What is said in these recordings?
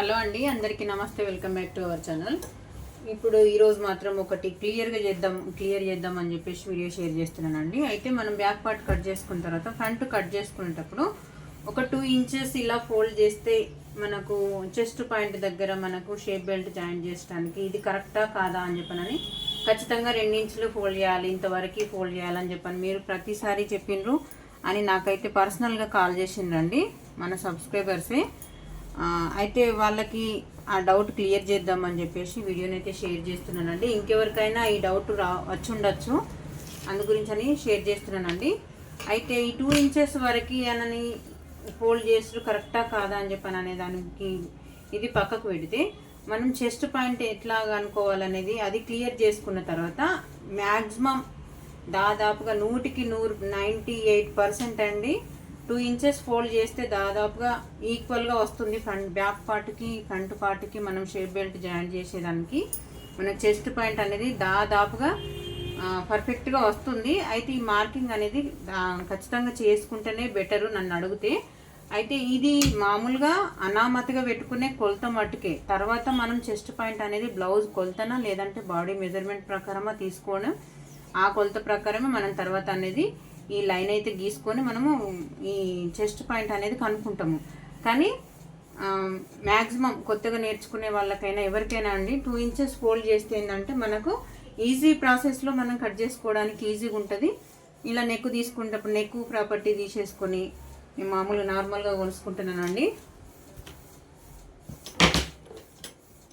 Hello అండి, అందరికీ నమస్తే. Welcome back to our channel. ఇప్పుడు ఈరోజు మాత్రం ఒకటి క్లియర్ చేద్దాం అని చెప్పేసి వీడియో షేర్ చేస్తున్నానండి. అయితే మనం బ్యాక్ పార్ట్ కట్ చేసుకున్న తర్వాత ఫ్రంట్ కట్ చేసుకునేటప్పుడు ఒక 2 ఇంచెస్ ఇలా ఫోల్డ్ చేస్తే మనకు చెస్ట్ పాయింట్ దగ్గర మనకు షేప్ బెల్ట్ జాయిన్ చేయడానికి ఇది కరెక్టా కాదా అని చెప్పనని ఖచ్చితంగా 2 ఇంచులు ఫోల్డ్ చేయాలి, ఇంతవరకు ఫోల్డ్ చేయాలని చెప్పని మీరు ప్రతిసారి చెప్పిండ్రు అని నాకైతే పర్సనల్గా కాల్ చేసిండ్రండి మన సబ్స్క్రైబర్సే. అయితే వాళ్ళకి ఆ డౌట్ క్లియర్ చేద్దామని చెప్పేసి వీడియోని అయితే షేర్ చేస్తున్నానండి. ఇంకెవరికైనా ఈ డౌట్ వచ్చి ఉండొచ్చు, అందు గురించి అని షేర్ చేస్తున్నానండి. అయితే ఈ 2 ఇంచెస్ వరకు అని ఫోల్డ్ చేస్తూ కరెక్టా కాదా అని చెప్పని అనే దానికి ఇది పక్కకు పెడితే మనం చెస్ట్ పాయింట్ ఎట్లా అనుకోవాలనేది అది క్లియర్ చేసుకున్న తర్వాత మ్యాక్సిమం దాదాపుగా 100కి 98% అండి 2 ఇంచెస్ ఫోల్డ్ చేస్తే దాదాపుగా ఈక్వల్గా వస్తుంది. బ్యాక్ పార్ట్కి ఫ్రంట్ పార్ట్కి మనం షేప్ బెల్ట్ జాయిన్ చేసేదానికి మన చెస్ట్ పాయింట్ అనేది దాదాపుగా పర్ఫెక్ట్గా వస్తుంది. అయితే ఈ మార్కింగ్ అనేది ఖచ్చితంగా చేసుకుంటేనే బెటరు నన్ను అడిగితే. అయితే ఇది మామూలుగా అనామతిగా పెట్టుకునే కొలత మట్టుకే. తర్వాత మనం చెస్ట్ పాయింట్ అనేది బ్లౌజ్ కొలతనా లేదంటే బాడీ మెజర్మెంట్ ప్రకారమా తీసుకోవడం, ఆ కొలత ప్రకారమే మనం తర్వాత అనేది ఈ లైన్ అయితే గీసుకొని మనము ఈ చెస్ట్ పాయింట్ అనేది కనుక్కుంటాము. కానీ మ్యాక్సిమం కొత్తగా నేర్చుకునే వాళ్ళకైనా ఎవరికైనా అండి 2 ఇంచెస్ ఫోల్డ్ చేస్తే ఏంటంటే మనకు ఈజీ ప్రాసెస్లో మనం కట్ చేసుకోవడానికి ఈజీగా ఉంటుంది. ఇలా నెక్ తీసుకునేటప్పుడు నెక్ ప్రాపర్టీ తీసేసుకొని నేను మామూలుగా నార్మల్గా కొలుసుకుంటున్నానండి.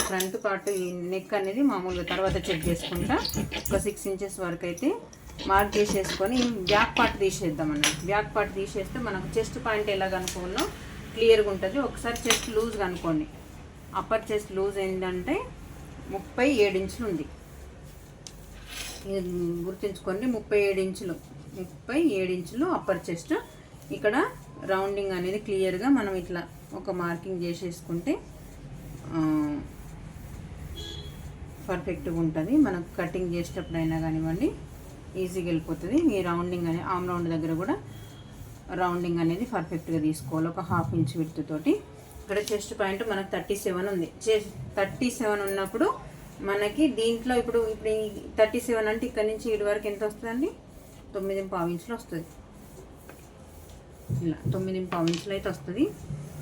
ఫ్రంట్ పార్ట్ ఈ నెక్ అనేది మామూలుగా తర్వాత చెక్ చేసుకుంటా ఒక 6 ఇంచెస్ వరకు అయితే మార్క్ చేసేసుకొని బ్యాక్ పార్ట్ తీసేద్దామన్నమాట. బ్యాక్ పార్ట్ తీసేస్తే మనకు చెస్ట్ పాయింట్ ఎలా కనుక్కోవాలో క్లియర్గా ఉంటుంది. ఒకసారి చెస్ట్ లూజ్ కనుక్కోండి. అప్పర్ చెస్ట్ లూజ్ ఏంటంటే 37 ఇంచులు ఉంది, గుర్తుంచుకోండి. 37 ఇంచులు అప్పర్ చెస్ట్. ఇక్కడ రౌండింగ్ అనేది క్లియర్గా మనం ఇట్లా ఒక మార్కింగ్ చేసేసుకుంటే పర్ఫెక్ట్గా ఉంటుంది. మనకు కటింగ్ చేసేటప్పుడు అయినా కానివ్వండి ఈజీగా వెళ్ళిపోతుంది. ఈ రౌండింగ్ అనేది ఆమ్ రౌండ్ దగ్గర కూడా రౌండింగ్ అనేది పర్ఫెక్ట్గా తీసుకోవాలి ఒక 1/2 ఇంచ్ విడ్త్ తోటి. ఇక్కడ చెస్ట్ పాయింట్ మనకు 37 ఉంది. 37 ఉన్నప్పుడు మనకి దీంట్లో ఇప్పుడు 37 అంటే ఇక్కడ నుంచి ఇటు వరకు ఎంత వస్తుందండి? 9.5 ఇంచులు వస్తుంది. ఇలా 9.5 ఇంచులు అయితే వస్తుంది.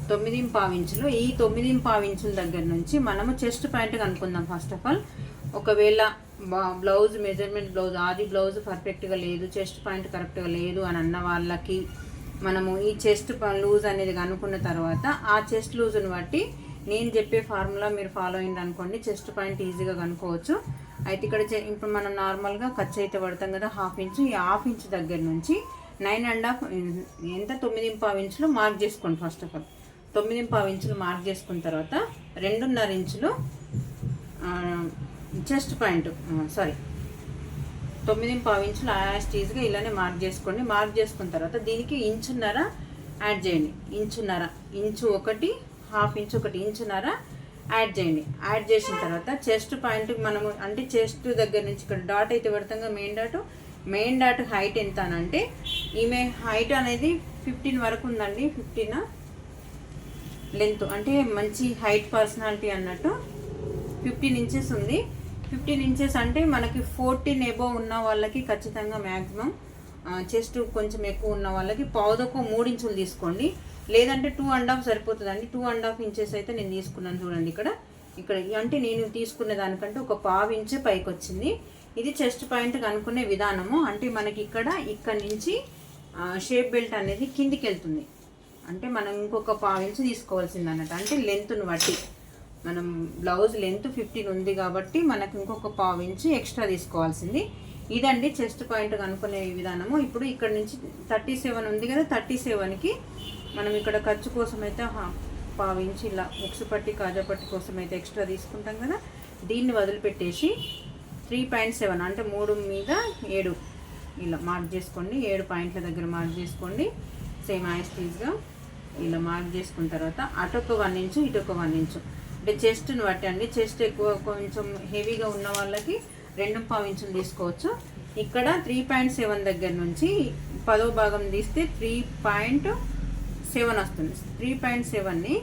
9.5 ఇంచులు. ఈ 9.5 ఇంచుల దగ్గర నుంచి మనము చెస్ట్ పాయింట్ కనుక్కుందాం. ఫస్ట్ ఆఫ్ ఆల్ ఒకవేళ బ్లౌజ్ మెజర్మెంట్ బ్లౌజ్ ఆది బ్లౌజ్ పర్ఫెక్ట్గా లేదు, చెస్ట్ పాయింట్ కరెక్ట్గా లేదు అని అన్న వాళ్ళకి మనము ఈ చెస్ట్ లూజ్ అనేది కనుక్కున్న తర్వాత ఆ చెస్ట్ లూజ్ని బట్టి నేను చెప్పే ఫార్ములా మీరు ఫాలో అయింది అనుకోండి, చెస్ట్ పాయింట్ ఈజీగా కనుక్కోవచ్చు. అయితే ఇక్కడ ఇప్పుడు మనం నార్మల్గా ఖర్చు అయితే పడతాం కదా 1/2 ఇంచు. ఈ 1/2 ఇంచు దగ్గర నుంచి 9.5 ఎంత 9.5 ఇంచులు మార్క్ చేసుకోండి. ఫస్ట్ ఆఫ్ ఆల్ 9.5 ఇంచులు మార్క్ చేసుకున్న తర్వాత 2.5 ఇంచులు చెస్ట్ పాయింట్ 9.5 ఇంచులు యాస్టీజ్గా ఇలానే మార్క్ చేసుకోండి. మార్క్ చేసుకున్న తర్వాత దీనికి 1.5 యాడ్ చేయండి. ఇంచు ఒకటి 1/2 ఇంచు ఒకటి 1.5 యాడ్ చేయండి. యాడ్ చేసిన తర్వాత చెస్ట్ పాయింట్ మనము అంటే చెస్ట్ దగ్గర నుంచి ఇక్కడ డాట్ అయితే పెడతాం కదా, మెయిన్ డాట్ హైట్ ఎంత అని అంటే ఈమె హైట్ అనేది 15 వరకు ఉందండి. 15 లెంత్ అంటే మంచి హైట్ పర్సనాలిటీ అన్నట్టు 15 ఇంచెస్ ఉంది. 15 ఇంచెస్ అంటే మనకి 14 ఎబోవ్ ఉన్న వాళ్ళకి ఖచ్చితంగా మ్యాక్సిమం చెస్ట్ కొంచెం ఎక్కువ ఉన్న వాళ్ళకి పావుదొక్క 3 ఇంచులు తీసుకోండి, లేదంటే 2.5 సరిపోతుందండి. 2.5 ఇంచెస్ అయితే నేను తీసుకున్నాను. చూడండి ఇక్కడ అంటే నేను తీసుకునే దానికంటే ఒక 1/2 ఇంచు పైకి వచ్చింది. ఇది చెస్ట్ పాయింట్ కనుక్కునే విధానము. అంటే మనకి ఇక్కడ నుంచి షేప్ బెల్ట్ అనేది కిందికి వెళ్తుంది. అంటే మనం ఇంకొక 1/2 ఇంచు తీసుకోవాల్సింది అన్నట్టు. అంటే లెంత్ను బట్టి మనం బ్లౌజ్ లెంత్ 15 ఉంది కాబట్టి మనకు ఇంకొక 1/2 ఇంచు ఎక్స్ట్రా తీసుకోవాల్సింది. ఇదండి చెస్ట్ పాయింట్ కనుక్కునే విధానము. ఇప్పుడు ఇక్కడ నుంచి 37 ఉంది కదా, 37కి మనం ఇక్కడ ఖర్చు కోసం అయితే 1/2 ఇంచు ఇలా ఉక్సు పట్టి కాజా పట్టి కోసం అయితే ఎక్స్ట్రా తీసుకుంటాం కదా, దీన్ని వదిలిపెట్టేసి 3.7 అంటే 3 మీద 7 ఇలా మార్క్ చేసుకోండి. 7 పాయింట్ల దగ్గర మార్క్ చేసుకోండి. సేమ్ యాస్టీజ్గా ఇలా మార్క్ చేసుకున్న తర్వాత అటొక 1 ఇంచు ఇటొక 1 ఇంచు అంటే చెస్ట్ని బట్టి అండి. చెస్ట్ ఎక్కువ కొంచెం హెవీగా ఉన్న వాళ్ళకి 2.5 ఇంచులు తీసుకోవచ్చు. ఇక్కడ 3.7 దగ్గర నుంచి 10వ భాగం తీస్తే 3.7 వస్తుంది. 3.7ని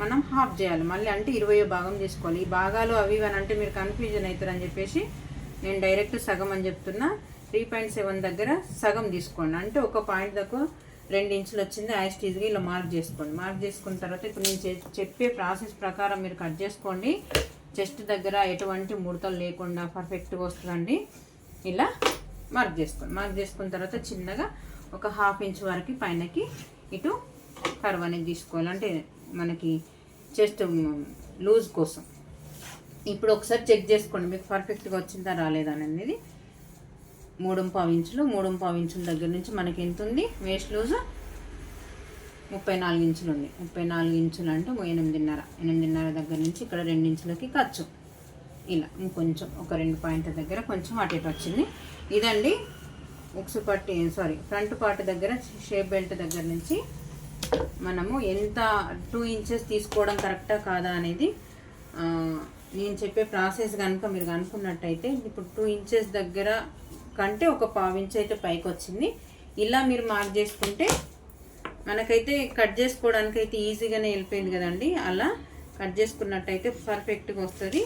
మనం హాఫ్ చేయాలి మళ్ళీ, అంటే 20వ భాగం తీసుకోవాలి. ఈ భాగాలు అవి అని అంటే మీరు కన్ఫ్యూజన్ అవుతారని చెప్పేసి నేను డైరెక్ట్ సగం అని చెప్తున్నా. 3.7 దగ్గర సగం తీసుకోండి, అంటే ఒక పాయింట్ దాకా 2 ఇంచులు వచ్చింది. యాస్టీజ్గా ఇలా మార్క్ చేసుకోండి. మార్క్ చేసుకున్న తర్వాత ఇప్పుడు నేను చెప్పే ప్రాసెస్ ప్రకారం మీరు కట్ చేసుకోండి. చెస్ట్ దగ్గర ఎటువంటి ముడతలు లేకుండా పర్ఫెక్ట్గా వస్తుందండి. ఇలా మార్క్ చేసుకోండి. మార్క్ చేసుకున్న తర్వాత చిన్నగా ఒక 1/2 ఇంచ్ వరకు పైనకి ఇటు కర్వ్ అనేది తీసుకోవాలి, అంటే మనకి చెస్ట్ లూజ్ కోసం. ఇప్పుడు ఒకసారి చెక్ చేసుకోండి మీకు పర్ఫెక్ట్గా వచ్చిందా రాలేదా అనేది. 3.5 ఇంచులు, 3.5 ఇంచుల దగ్గర నుంచి మనకి ఎంత ఉంది వేస్ట్ లూజ్ 34 ఇంచులు ఉంది. 34 ఇంచులు అంటే 8.5 దగ్గర నుంచి ఇక్కడ 2 ఇంచులకి ఖర్చు. ఇలా ఇంకొంచెం ఒక 2 పాయింట్ల దగ్గర కొంచెం అటు ఇటు వచ్చింది. ఇదండి ఫ్రంట్ పార్ట్ దగ్గర షేప్ బెల్ట్ దగ్గర నుంచి మనము ఎంత 2 ఇంచెస్ తీసుకోవడం కరెక్టా కాదా అనేది నేను చెప్పే ప్రాసెస్ కనుక మీరు అనుకున్నట్టయితే ఇప్పుడు 2 ఇంచెస్ దగ్గర కంటే ఒక 1/2 ఇంచ్ అయితే పైకి వచ్చింది. ఇలా మీరు మార్క్ చేసుకుంటే మనకైతే కట్ చేసుకోవడానికి అయితే ఈజీగానే వెళ్ళిపోయింది కదండి. అలా కట్ చేసుకున్నట్టయితే పర్ఫెక్ట్గా వస్తుంది.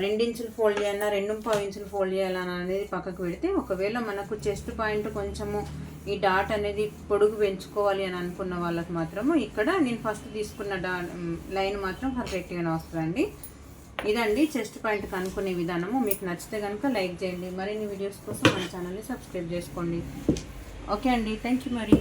2 ఇంచులు ఫోల్డ్ చేయాలన్నా 2.5 ఇంచులు ఫోల్డ్ చేయాలన్నా అనేది పక్కకు పెడితే, ఒకవేళ మనకు చెస్ట్ పాయింట్ కొంచెము ఈ డాట్ అనేది పొడుగు పెంచుకోవాలి అని అనుకున్న వాళ్ళకి మాత్రము ఇక్కడ నేను ఫస్ట్ తీసుకున్న లైన్ మాత్రం పర్ఫెక్ట్గానే వస్తుందండి. ఇదండి చెస్ట్ పాయింట్ కనుక్కునే విధానము. మీకు నచ్చితే కనుక లైక్ చేయండి. మరిన్ని వీడియోస్ కోసం మన ఛానల్ని సబ్స్క్రైబ్ చేసుకోండి. ఓకే అండి, థ్యాంక్ యూ మరి.